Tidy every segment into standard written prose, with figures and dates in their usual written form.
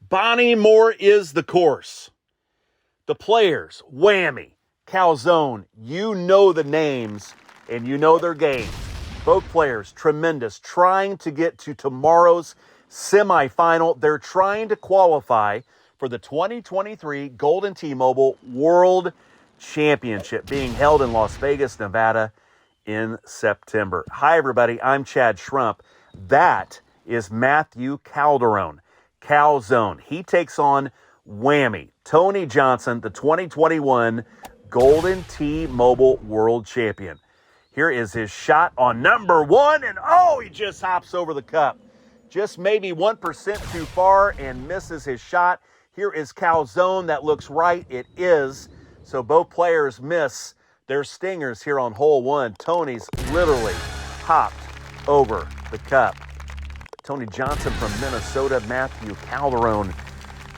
Bonnie Moore is the course. The players, Whammy, Calzone, you know the names and you know their games. Both players, tremendous, trying to get to tomorrow's semifinal. They're trying to qualify for the 2023 Golden T-Mobile World Championship being held in Las Vegas, Nevada in September. Hi, everybody. I'm Chad Schrump. That is Matthew Calzone. He takes on Whammy, Tony Johnson, the 2021 Golden T-Mobile World Champion. Here is his shot on number one, and he just hops over the cup. Just maybe 1% too far and misses his shot. Here is Calzone. That looks right. It is. So both players miss their stingers here on hole one. Tony's literally hopped over the cup. Tony Johnson from Minnesota. Matthew Calzone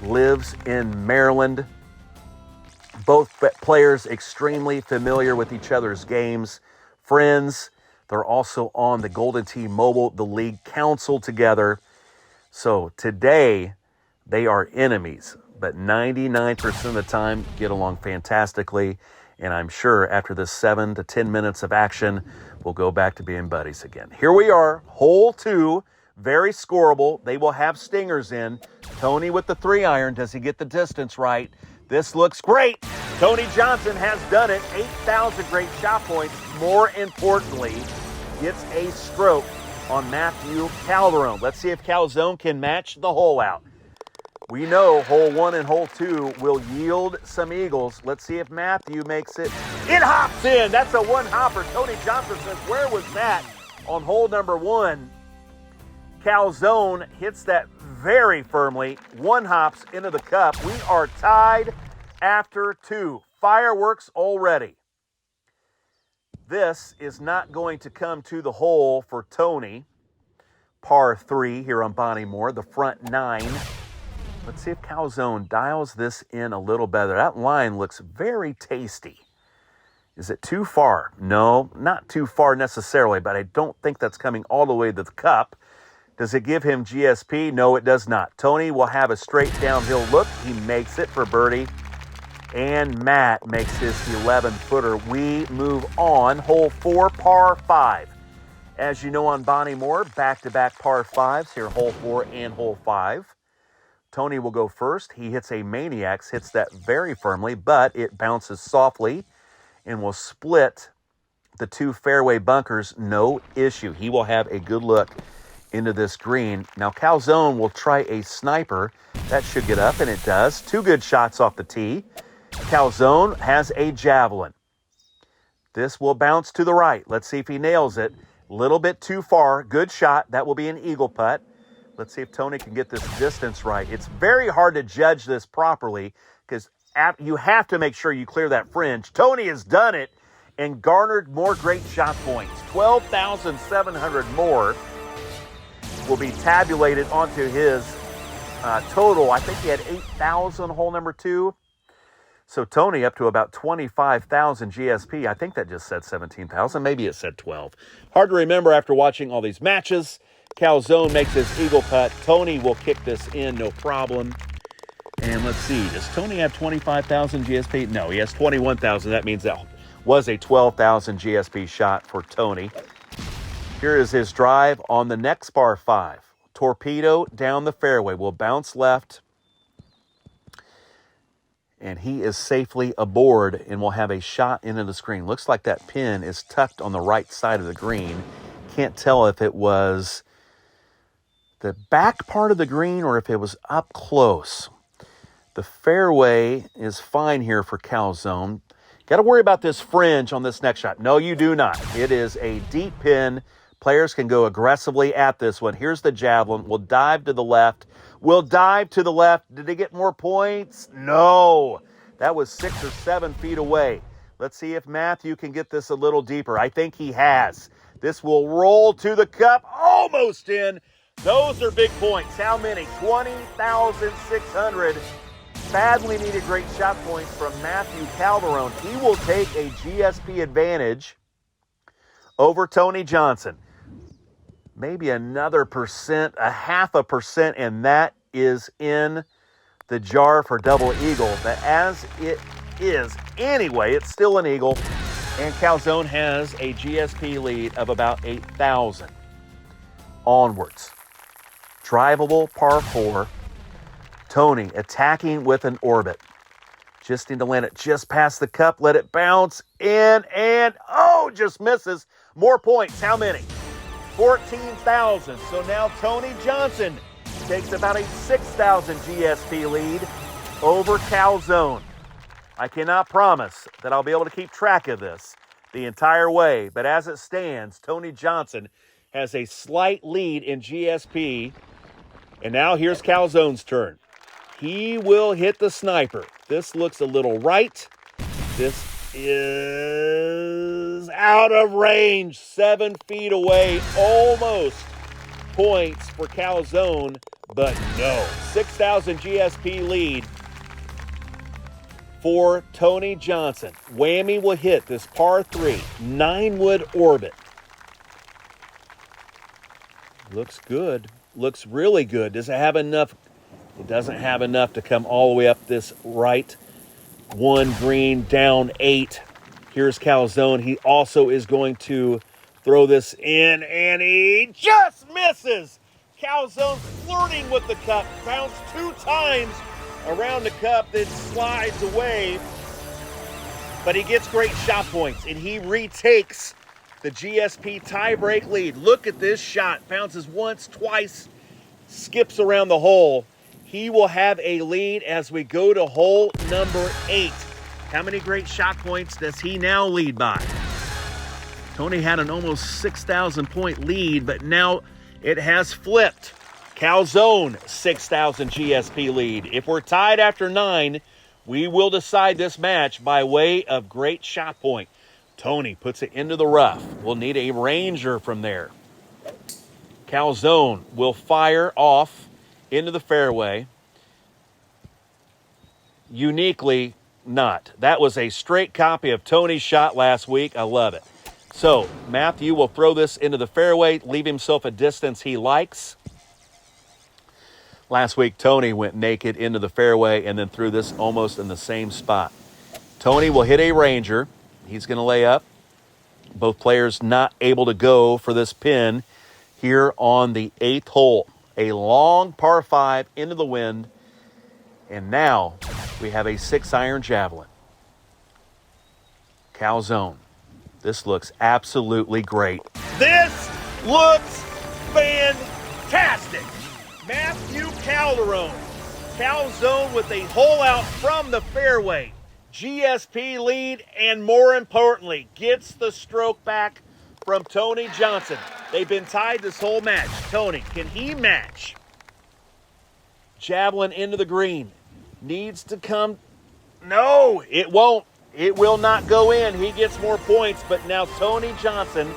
lives in Maryland. Both players extremely familiar with each other's games. Friends. They're also on the Golden T-Mobile, the league council together. So today, they are enemies, but 99% of the time get along fantastically. And I'm sure after this 7 to 10 minutes of action, we'll go back to being buddies again. Here we are, hole two, very scoreable. They will have stingers in. Tony with the 3-iron. Does he get the distance right? This looks great. Tony Johnson has done it. 8,000 great shot points. More importantly, gets a stroke on Matthew Calzone. Let's see if Calzone can match the hole out. We know hole one and hole two will yield some eagles. Let's see if Matthew makes it. It hops in. That's a one-hopper. Tony Johnson says, where was that on hole number one? Calzone hits that very firmly. One hops into the cup. We are tied after two. Fireworks already. This is not going to come to the hole for Tony. Par 3 here on Bonnie Moore, the front 9. Let's see if Calzone dials this in a little better. That line looks very tasty. Is it too far? No, not too far necessarily, but I don't think that's coming all the way to the cup. Does it give him GSP? No, it does not. Tony will have a straight downhill look. He makes it for birdie. And Matt makes his 11-footer. We move on. Hole 4, par 5. As you know on Bonnie Moore, back-to-back par 5s here, hole 4 and hole 5. Tony will go first. He hits a Maniacs, hits that very firmly, but it bounces softly and will split the two fairway bunkers. No issue. He will have a good look into this green. Now, Calzone will try a sniper. That should get up, and it does. Two good shots off the tee. Calzone has a javelin. This will bounce to the right. Let's see if he nails it. Little bit too far. Good shot. That will be an eagle putt. Let's see if Tony can get this distance right. It's very hard to judge this properly because you have to make sure you clear that fringe. Tony has done it and garnered more great shot points. 12,700 more will be tabulated onto his total. I think he had 8,000 hole number 2. So Tony up to about 25,000 GSP. I think that just said 17,000. Maybe it said 12. Hard to remember after watching all these matches. Calzone makes his eagle putt. Tony will kick this in, no problem. And let's see, does Tony have 25,000 GSP? No, he has 21,000. That means that was a 12,000 GSP shot for Tony. Here is his drive on the next par 5. Torpedo down the fairway. Will bounce left. And he is safely aboard and will have a shot into the screen. Looks like that pin is tucked on the right side of the green. Can't tell if it was the back part of the green or if it was up close. The fairway is fine here for Calzone. Got to worry about this fringe on this next shot. No, you do not. It is a deep pin. Players can go aggressively at this one. Here's the javelin. We'll dive to the left. Will dive to the left. Did he get more points? No. That was 6 or 7 feet away. Let's see if Matthew can get this a little deeper. I think he has. This will roll to the cup. Almost in. Those are big points. How many? 20,600. Badly needed great shot points from Matthew Calzone. He will take a GSP advantage over Tony Johnson. Maybe another percent, a 0.5%, and that is in the jar for double eagle, but as it is anyway, it's still an eagle, and Calzone has a GSP lead of about 8,000. Onwards. Drivable par 4. Tony attacking with an orbit. Just need to land it just past the cup, let it bounce in, and just misses. More points. How many? 14,000. So now Tony Johnson takes about a 6,000 GSP lead over Calzone. I cannot promise that I'll be able to keep track of this the entire way, but as it stands, Tony Johnson has a slight lead in GSP, and now here's Calzone's turn. He will hit the sniper. This looks a little right. This is out of range, 7 feet away, almost points for Calzone, but no. 6,000 GSP lead for Tony Johnson. Whammy will hit this par 3, 9-wood orbit. Looks good. Looks really good. Does it have enough? It doesn't have enough to come all the way up this right. 1 green, down 8. Here's Calzone. He also is going to throw this in, and he just misses. Calzone's flirting with the cup. Bounced 2 times around the cup, then slides away. But he gets great shot points, and he retakes the GSP tiebreak lead. Look at this shot. Bounces once, twice, skips around the hole. He will have a lead as we go to hole number 8. How many great shot points does he now lead by? Tony had an almost 6,000 point lead, but now it has flipped. Calzone, 6,000 GSP lead. If we're tied after 9, we will decide this match by way of great shot point. Tony puts it into the rough. We'll need a ranger from there. Calzone will fire off into the fairway. Uniquely not. That was a straight copy of Tony's shot last week. I love it. So Matthew will throw this into the fairway, leave himself a distance he likes. Last week, Tony went naked into the fairway and then threw this almost in the same spot. Tony will hit a ranger. He's going to lay up. Both players not able to go for this pin here on the 8th hole. A long par 5 into the wind. And now we have a 6-iron javelin. Calzone. This looks absolutely great. This looks fantastic. Matthew Calzone with a hole out from the fairway. GSP lead, and more importantly, gets the stroke back from Tony Johnson. They've been tied this whole match. Tony, can he match? Javelin into the green. Needs to come. No, it won't. It will not go in. He gets more points, but now Tony Johnson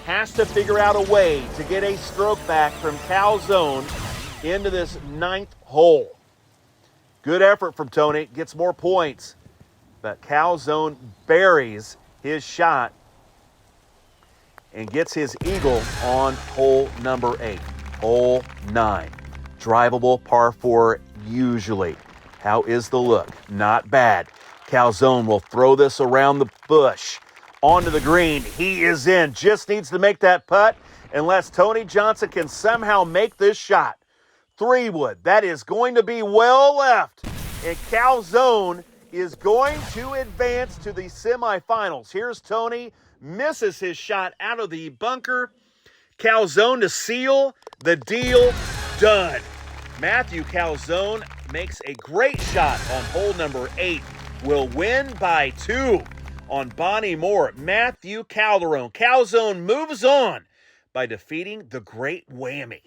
has to figure out a way to get a stroke back from Calzone into this 9th hole. Good effort from Tony. Gets more points, but Calzone buries his shot and gets his eagle on hole number 8. Hole 9. Drivable par 4 usually. How is the look? Not bad. Calzone will throw this around the bush onto the green. He is in. Just needs to make that putt unless Tony Johnson can somehow make this shot. 3-wood. That is going to be well left. And Calzone is going to advance to the semifinals. Here's Tony. Misses his shot out of the bunker. Calzone to seal the deal. Done. Matthew Calzone makes a great shot on hole number 8. Will win by 2 on Bonnie Moore. Matthew Calzone moves on by defeating the great Whammy.